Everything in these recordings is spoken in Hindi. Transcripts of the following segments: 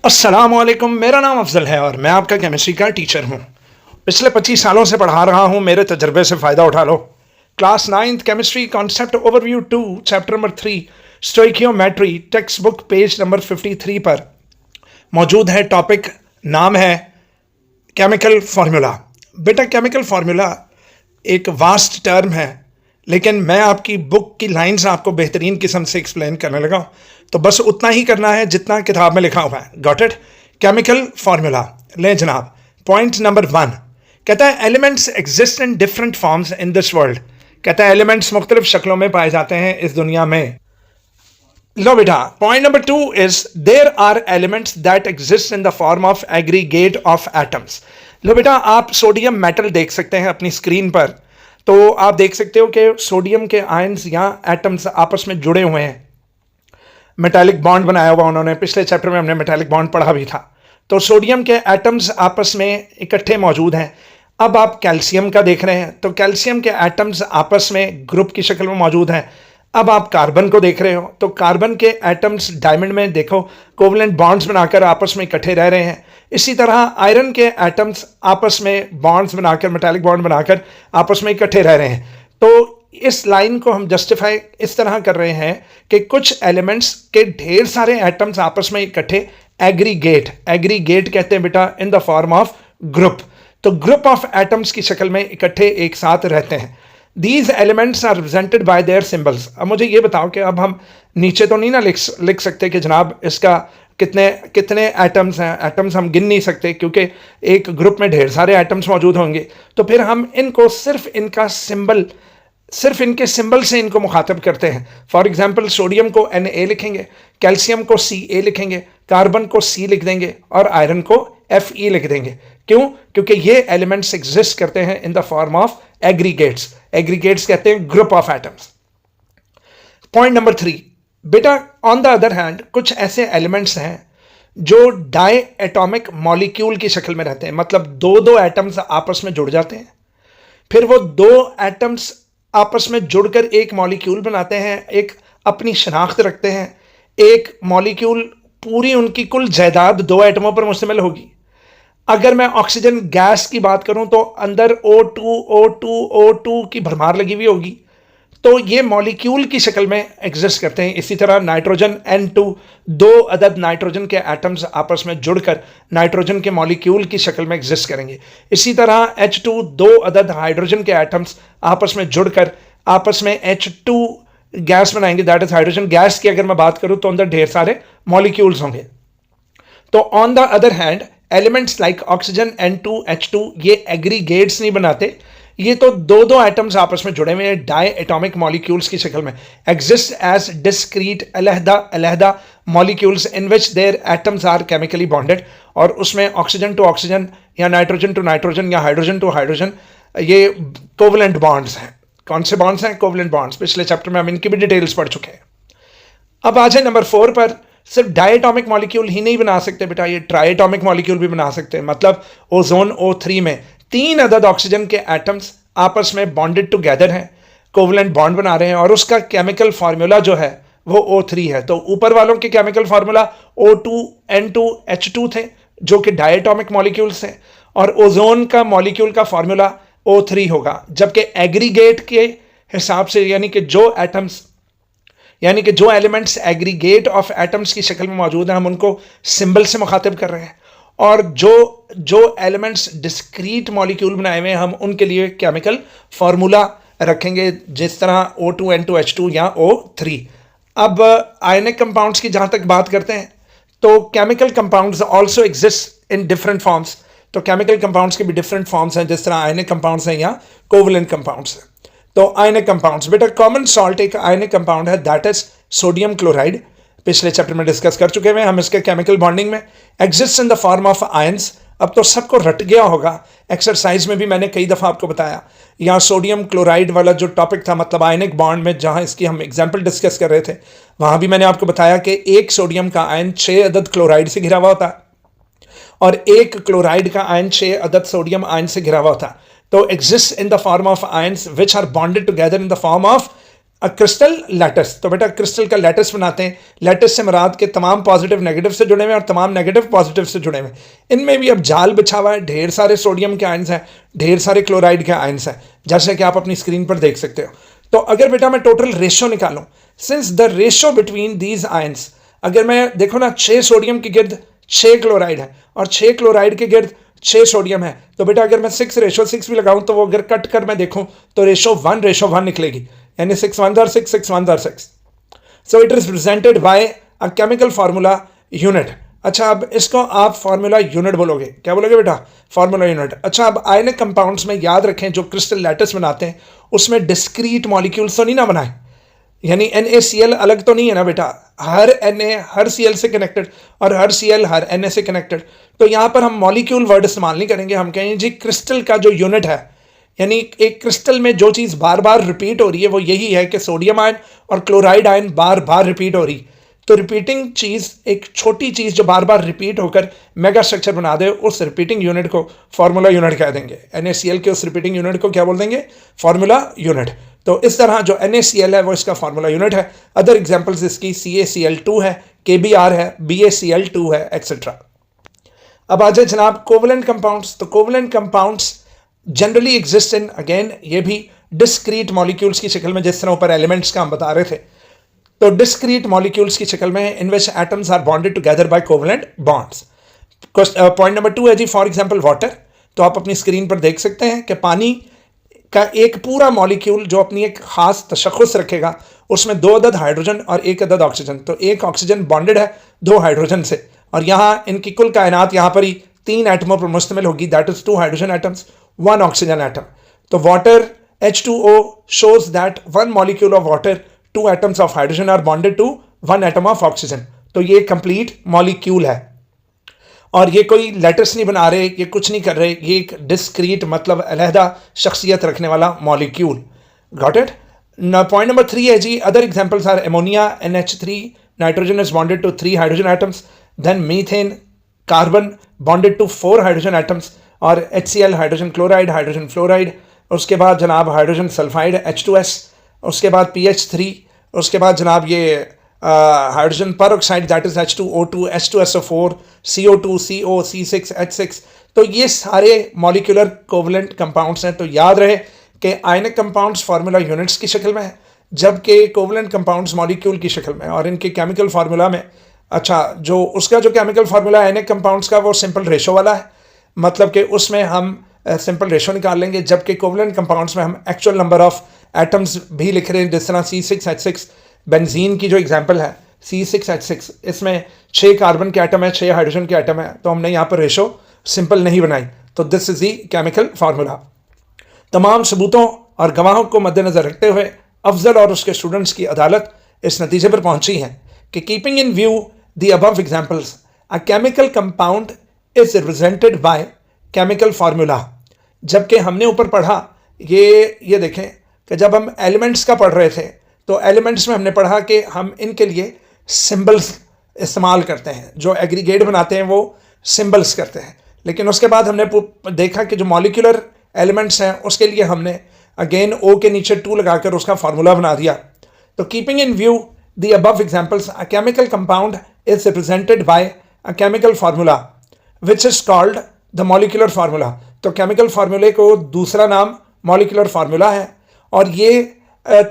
अस्सलामुअलैकुम, मेरा नाम अफजल है और मैं आपका केमिस्ट्री का टीचर हूँ। पिछले 25 सालों से पढ़ा रहा हूँ, मेरे तजर्बे से फ़ायदा उठा लो। Class 9th chemistry concept overview 2 chapter number 3 stoichiometry text book page number 53 पर मौजूद है। टॉपिक नाम है केमिकल फार्मूला। बेटा, केमिकल फार्मूला एक वास्ट टर्म है, लेकिन मैं आपकी बुक की लाइंस आपको बेहतरीन किस्म से एक्सप्लेन करने लगा हूँ, तो बस उतना ही करना है जितना किताब में लिखा हुआ है। Got it? केमिकल फार्मूला लें जनाब। पॉइंट नंबर 1 कहता है elements exist in different forms in this world. कहता है एलिमेंट्स मुख्तलिफ शक्लों में पाए जाते हैं इस दुनिया में। लो बेटा, point number 2 is there are elements that exist in the form of aggregate of atoms. लो बेटा, आप सोडियम मेटल देख सकते हैं अपनी स्क्रीन पर, तो आप देख सकते हो कि सोडियम के आयंस या एटम्स आपस में जुड़े हुए हैं। मेटालिक बॉन्ड बनाया हुआ उन्होंने, पिछले चैप्टर में हमने मेटालिक बॉन्ड पढ़ा भी था। तो सोडियम के एटम्स आपस में इकट्ठे मौजूद हैं। अब आप कैल्शियम का देख रहे हैं, तो कैल्शियम के एटम्स आपस में ग्रुप की शक्ल में मौजूद हैं। अब आप कार्बन को देख रहे हो, तो कार्बन के एटम्स डायमंड में देखो कोवलेंट बॉन्ड्स बनाकर आपस में इकट्ठे रह रहे हैं। इसी तरह आयरन के एटम्स आपस में बॉन्ड्स बनाकर, मेटालिक बॉन्ड बनाकर आपस में इकट्ठे रह रहे हैं। तो इस लाइन को हम जस्टिफाई इस तरह कर रहे हैं कि कुछ एलिमेंट्स के ढेर सारे एटम्स आपस में इकट्ठे एग्रीगेट कहते हैं बेटा in the form of group. तो ग्रुप ऑफ एटम्स की शक्ल में इकट्ठे एक साथ रहते हैं। These elements are represented by their symbols. अब मुझे ये बताओ कि अब हम नीचे तो नहीं ना लिख सकते कि जनाब इसका कितने कितने एटम्स हैं। एटम्स हम गिन नहीं सकते क्योंकि एक ग्रुप में ढेर सारे एटम्स मौजूद होंगे। तो फिर हम इनको सिर्फ इनके सिंबल से इनको मुखातब करते हैं। फॉर एग्जाम्पल, सोडियम को Na लिखेंगे, कैल्शियम को Ca लिखेंगे, कार्बन को C लिख देंगे और आयरन को Fe लिख देंगे। क्यों? क्योंकि ये एलिमेंट्स एग्जिस्ट करते हैं इन the form of aggregates. Aggregates कहते हैं group of atoms. Point number 3 बेटा, ऑन द अदर हैंड कुछ ऐसे एलिमेंट्स हैं जो डाई एटॉमिक मॉलिक्यूल की शक्ल में रहते हैं। मतलब दो दो एटम्स आपस में जुड़ जाते हैं, फिर वो दो एटम्स आपस में जुड़कर एक मॉलिक्यूल बनाते हैं, एक अपनी शनाख्त रखते हैं। एक मॉलिक्यूल पूरी उनकी कुल जायदाद दो एटमों पर मुश्तमिल होगी। अगर मैं ऑक्सीजन गैस की बात करूं तो अंदर O2 की भरमार लगी हुई होगी, तो ये मॉलिक्यूल की शक्ल में एग्जिस्ट करते हैं। इसी तरह नाइट्रोजन N2, दो अदद नाइट्रोजन के एटम्स आपस में जुड़कर नाइट्रोजन के मॉलिक्यूल की शक्ल में एग्जिस्ट करेंगे। इसी तरह H2, दो अदद हाइड्रोजन के एटम्स आपस में जुड़कर आपस में H2 गैस बनाएंगे, दैट इज हाइड्रोजन गैस की अगर मैं बात करूं तो अंदर ढेर सारे मॉलिक्यूल्स होंगे। तो on the other hand elements like oxygen N2, H2 ये एग्रीगेट्स नहीं बनाते, ये तो दो दो एटम्स आपस में जुड़े हुए हैं डाई एटॉमिक मॉलिक्यूल्स की शक्ल में। एग्जिस्ट एज डिस्क्रीट अलहदा molecules in which their atoms are chemically bonded. और उसमें ऑक्सीजन टू ऑक्सीजन या नाइट्रोजन टू नाइट्रोजन या हाइड्रोजन टू हाइड्रोजन ये कोवलेंट बॉन्ड्स हैं। कौन से बॉन्ड्स हैं? Covalent bonds. पिछले चैप्टर में हम इनकी भी डिटेल्स पढ़ चुके हैं। अब आ जाए नंबर 4 पर। सिर्फ डायटॉमिक मॉलिक्यूल ही नहीं बना सकते बेटा, ये ट्राइटॉमिक मॉलिक्यूल भी बना सकते हैं। मतलब ओजोन O3 में 3 अदद ऑक्सीजन के एटम्स आपस में बॉन्डेड टुगेदर हैं, कोवलेंट बॉन्ड बना रहे हैं और उसका केमिकल फार्मूला जो है वो O3 है। तो ऊपर वालों के chemical formula O2, N2, H2 थे जो कि डायटॉमिक मॉलिक्यूल्स हैं, और ओजोन का मॉलिक्यूल का फार्मूला O3 होगा। जबकि एग्रीगेट के हिसाब से यानी कि जो एलिमेंट्स एग्रीगेट ऑफ एटम्स की शक्ल में मौजूद हैं हम उनको सिंबल से मुखातिब कर रहे हैं, और जो एलिमेंट्स डिस्क्रीट मॉलिक्यूल बनाए हुए हैं हम उनके लिए केमिकल फार्मूला रखेंगे, जिस तरह O2, N2, H2 या O3। अब आयनिक कंपाउंड्स की जहां तक बात करते हैं तो chemical compounds also exist in different forms. तो केमिकल कंपाउंड्स के भी डिफरेंट फॉर्म्स हैं, जिस तरह आयनिक कंपाउंड्स हैं या कोवलेंट कंपाउंड्स हैं। तो आयनिक कंपाउंड्स बेटा, कॉमन सॉल्ट एक आयनिक कंपाउंड है, दैट इज सोडियम क्लोराइड। पिछले चैप्टर में डिस्कस कर चुके हैं हम इसके केमिकल बॉन्डिंग में। Exist in the form of ions. अब तो सबको रट गया होगा, एक्सरसाइज में भी मैंने कई दफ़ा आपको बताया। यहाँ सोडियम क्लोराइड वाला जो टॉपिक था, मतलब आयनिक बॉन्ड में जहाँ इसकी हम एग्जाम्पल डिस्कस कर रहे थे, वहाँ भी मैंने आपको बताया कि एक सोडियम का आयन 6 अदद क्लोराइड से घिरा हुआ होता है और एक क्लोराइड का आयन 6 अदद सोडियम आयन से घिरा हुआ होता है। तो exist in the form of ions which are bonded together in the form of crystal lattice, तो बेटा क्रिस्टल का लैटिस बनाते हैं। लैटिस से मुराद के तमाम पॉजिटिव नेगेटिव से जुड़े हुए और तमाम नेगेटिव पॉजिटिव से जुड़े हुए। इनमें भी अब जाल बिछा हुआ है, ढेर सारे सोडियम के आयंस हैं, ढेर सारे क्लोराइड के आयंस हैं, जैसे कि आप अपनी स्क्रीन पर देख सकते हो। तो अगर बेटा मैं टोटल रेशो निकालूं, since the ratio between these ions, अगर मैं देखो ना 6 सोडियम के गिर्द 6 क्लोराइड है और 6 क्लोराइड के गिर्द 6 सोडियम है, तो बेटा अगर मैं 6:6 भी लगाऊं तो वो अगर कट कर मैं देखूं तो रेशो 1:1 निकलेगी, यानी 6 1s are 6 6 1s are 6। So it is represented by a chemical formula unit. अच्छा, अब इसको आप फार्मूला यूनिट बोलोगे, क्या बोलोगे बेटा? Formula unit. अच्छा, अब आयनिक कंपाउंड्स में याद रखें जो क्रिस्टल लैटिस बनाते हैं उसमें डिस्क्रीट मॉलिक्यूल्स तो नहीं ना बनाए, यानी NaCl अलग तो नहीं है ना बेटा, हर Na हर Cl से कनेक्टेड और हर Cl हर Na से कनेक्टेड। तो यहाँ पर हम मॉलिक्यूल वर्ड इस्तेमाल नहीं करेंगे, हम कहेंगे जी क्रिस्टल का जो यूनिट है, यानी एक क्रिस्टल में जो चीज़ बार बार रिपीट हो रही है वो यही है कि सोडियम आयन और क्लोराइड आयन बार बार रिपीट हो रही। तो रिपीटिंग चीज़, एक छोटी चीज़ जो बार बार रिपीट होकर मेगा स्ट्रक्चर बना दे, उस रिपीटिंग यूनिट को फार्मूला यूनिट कह देंगे। NaCl के उस रिपीटिंग यूनिट को क्या बोल देंगे? Formula unit. तो इस तरह जो NaCl है वो इसका फार्मूला यूनिट है। अदर एग्जांपल्स इसकी CaCl2 है, KBr है, BaCl2 है, एक्सेट्रा। अब आ जाए जनाब कोवलेंट कंपाउंड्स। तो covalent compounds generally exist in, again ये भी डिस्क्रीट मॉलिक्यूल्स की शक्ल में, जिस तरह ऊपर एलिमेंट्स का हम बता रहे थे, तो डिस्क्रीट मॉलिक्यूल्स की शक्ल में in which atoms are bonded together by covalent bonds. Point number 2 है जी, फॉर एग्जांपल वाटर। तो आप अपनी स्क्रीन पर देख सकते हैं कि पानी का एक पूरा मॉलिक्यूल जो अपनी एक खास तशख़्ख़ुस रखेगा, उसमें 2 अदद हाइड्रोजन और 1 अदद ऑक्सीजन, तो एक ऑक्सीजन बॉन्डेड है 2 हाइड्रोजन से, और यहाँ इनकी कुल कायनात यहाँ पर ही 3 एटमों पर मुश्तमिल होगी, that is 2 hydrogen atoms 1 oxygen atom. तो water H2O shows that 1 molecule of water, 2 atoms of hydrogen are bonded to 1 atom of oxygen। तो ये कंप्लीट मॉलिक्यूल है और ये कोई लेटर्स नहीं बना रहे, ये कुछ नहीं कर रहे, ये एक डिस्क्रीट मतलब अलहदा शख्सियत रखने वाला molecule. Got it? Point number 3 है जी, other examples are ammonia NH3, nitrogen is bonded to 3 hydrogen atoms, then methane, carbon bonded to 4 hydrogen atoms, और HCl hydrogen chloride, hydrogen fluoride, उसके बाद जनाब हाइड्रोजन सल्फाइड H2S, उसके बाद PH3, उसके बाद जनाब ये hydrogen peroxide that is H2O2, H2SO4, CO2, CO, C6, H6। तो ये सारे मॉलिक्यूलर कोवलेंट कंपाउंड्स हैं। तो याद रहे कि आयनिक कंपाउंड्स फार्मूला यूनिट्स की शक्ल में है, जबकि कोवलेंट कंपाउंड्स मॉलिक्यूल की शक्ल में, और इनके केमिकल फार्मूला में, अच्छा जो उसका जो केमिकल फार्मूला है आयनिक कंपाउंड्स का वो सिंपल रेशो वाला है, मतलब कि उसमें हम सिंपल रेशो निकाल लेंगे, जबकि कोवलेंट कंपाउंड्स में हम एक्चुअल नंबर ऑफ एटम्स भी लिख रहे हैं, जिस तरह C6H6 बेंजीन की जो एग्जांपल है C6H6, इसमें 6 कार्बन के एटम है, 6 हाइड्रोजन के एटम है, तो हमने यहाँ पर रेशो सिंपल नहीं बनाई। तो this is the chemical formula. तमाम सबूतों और गवाहों को मद्देनजर रखते हुए अफजल और उसके स्टूडेंट्स की अदालत इस नतीजे पर पहुंची है कि keeping in view the above examples, a chemical compound is represented by chemical formula. जबकि हमने ऊपर पढ़ा, ये देखें कि जब हम एलिमेंट्स का पढ़ रहे थे तो एलिमेंट्स में हमने पढ़ा कि हम इनके लिए सिंबल्स इस्तेमाल करते हैं, जो एग्रीगेट बनाते हैं वो सिंबल्स करते हैं, लेकिन उसके बाद हमने देखा कि जो मॉलिक्यूलर एलिमेंट्स हैं उसके लिए हमने अगेन O के नीचे 2 लगाकर उसका फार्मूला बना दिया। तो keeping in view the above examples, a chemical compound is represented by a chemical formula which is called the molecular formula. तो केमिकल फार्मूले को दूसरा नाम मॉलिक्यूलर फार्मूला है, और ये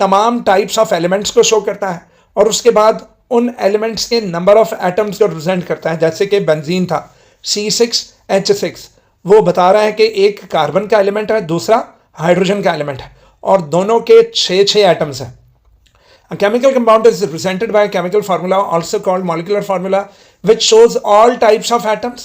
तमाम टाइप्स ऑफ एलिमेंट्स को शो करता है, और उसके बाद उन एलिमेंट्स के नंबर ऑफ एटम्स को रिप्रेजेंट करता है। जैसे कि बेंजीन था C6H6, वो बता रहा है कि एक कार्बन का एलिमेंट है, दूसरा हाइड्रोजन का एलिमेंट है, और दोनों के 6 एटम्स हैं। A chemical compound is represented by a chemical formula also called molecular formula which shows all types of atoms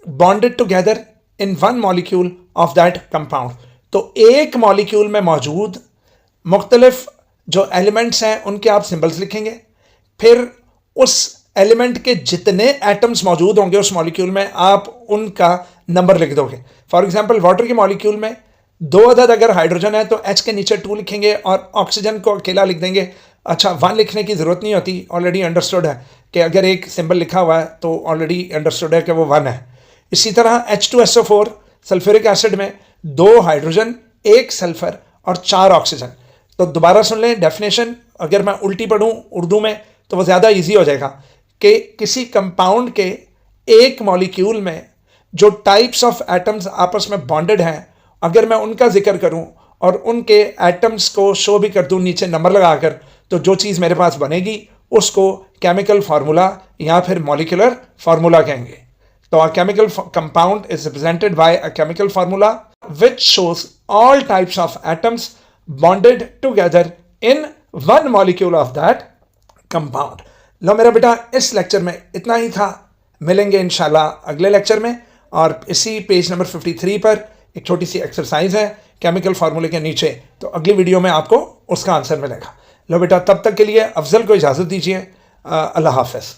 bonded together in one molecule of that compound। तो एक मॉलिक्यूल में मौजूद मुख्तलिफ जो एलिमेंट्स हैं उनके आप सिंबल्स लिखेंगे, फिर उस एलिमेंट के जितने एटम्स मौजूद होंगे उस मॉलिक्यूल में आप उनका नंबर लिख दोगे। फॉर एग्जांपल वाटर के मॉलिक्यूल में 2 अदद अगर हाइड्रोजन है तो H के नीचे 2 लिखेंगे और ऑक्सीजन को अकेला लिख देंगे। अच्छा, 1 लिखने की ज़रूरत नहीं होती, ऑलरेडी अंडरस्टूड है कि अगर एक सिंबल लिखा हुआ है तो ऑलरेडी अंडरस्टूड है कि वो 1 है। इसी तरह H2SO4 सल्फ्यूरिक एसिड में 2 हाइड्रोजन, 1 सल्फर और 4 ऑक्सीजन। तो दोबारा सुन लें डेफिनेशन, अगर मैं उल्टी पढ़ूँ उर्दू में तो वो ज़्यादा ईजी हो जाएगा कि किसी कंपाउंड के एक मॉलिक्यूल में जो टाइप्स ऑफ एटम्स आपस में बॉन्डेड हैं, अगर मैं उनका जिक्र करूं और उनके एटम्स को शो भी कर दूं नीचे नंबर लगाकर, तो जो चीज़ मेरे पास बनेगी उसको केमिकल फार्मूला या फिर मॉलिक्यूलर फार्मूला कहेंगे। तो a chemical compound is represented by a chemical formula which shows all types of atoms bonded together in one molecule of that compound। लो मेरा बेटा, इस लेक्चर में इतना ही था। मिलेंगे इंशाल्लाह अगले लेक्चर में, और इसी पेज नंबर 53 पर एक छोटी सी एक्सरसाइज है केमिकल फार्मूले के नीचे, तो अगली वीडियो में आपको उसका आंसर मिलेगा। लो बेटा, तब तक के लिए अफजल को इजाज़त दीजिए। अल्लाह हाफ़िज़।